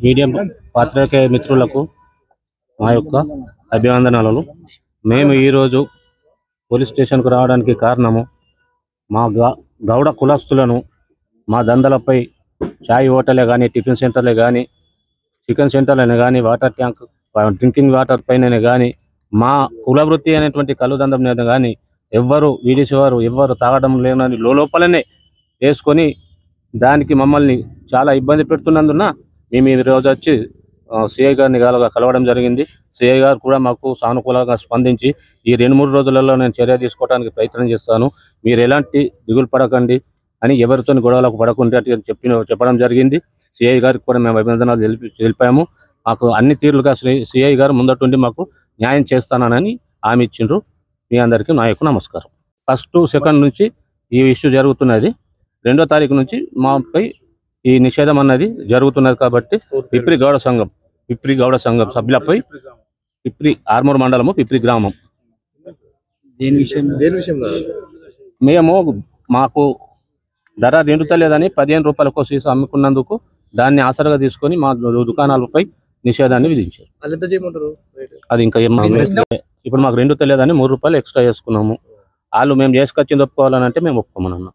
Medium పాత్రికేయ మిత్రులకు మా యొక్క అభివందనాలు. మేము ఈరోజు పోలీస్ స్టేషన్కు రావడానికి కారణము మా గౌడ కులస్తులను మా దందలపై చాయ్ హోటలే కానీ, టిఫిన్ సెంటర్లే కానీ, చికెన్ సెంటర్లనే కానీ, వాటర్ ట్యాంక్ డ్రింకింగ్ వాటర్ పైన కానీ, మా కులవృత్తి అనేటువంటి కళ్ళు దండం మీద కానీ ఎవ్వరు వీడిసేవారు ఎవ్వరు తాగడం లేనని లోపలనే వేసుకొని దానికి మమ్మల్ని చాలా ఇబ్బంది పెడుతున్నందున మేము ఈ రోజు వచ్చి సిఐ గారిని కలవడం జరిగింది. సిఐ గారు కూడా మాకు సానుకూలంగా స్పందించి ఈ 2-3 రోజులలో నేను చర్య తీసుకోవడానికి ప్రయత్నం చేస్తాను, మీరు ఎలాంటి దిగులు పడకండి అని, ఎవరితో గొడవలకు పడకుండా చెప్పడం జరిగింది. సిఐ గారికి కూడా మేము అభినందనలు తెలిపాము. మాకు అన్ని తీరులుగా సిఐ గారు ముందటుండి మాకు న్యాయం చేస్తానని హామీ ఇచ్చిండ్రు. మీ అందరికీ నా యొక్క నమస్కారం. 1, 2 నుంచి ఈ ఇష్యూ జరుగుతున్నది. 2వ తారీఖు నుంచి మాపై ఈ నిషేధం అన్నది జరుగుతున్నది కాబట్టి పిప్రి గౌడ సంఘం సభ్యులపై పిప్రి ఆర్మూర్ మండలము పిప్రి గ్రామం మేము మాకు ధర నిండుతలేదని 15 రూపాయలకు సీసా అమ్ముకున్నందుకు దాన్ని ఆసరగా తీసుకొని మా దుకాణాలపై నిషేధాన్ని విధించారు. అది ఇంకా ఇప్పుడు మాకు 2 తెలియదని 3 రూపాయలు ఎక్స్ట్రా చేసుకున్నాము. వాళ్ళు మేము చేసుకొచ్చింది ఒప్పుకోవాలని అంటే మేము ఒప్పుకోమన్నాం.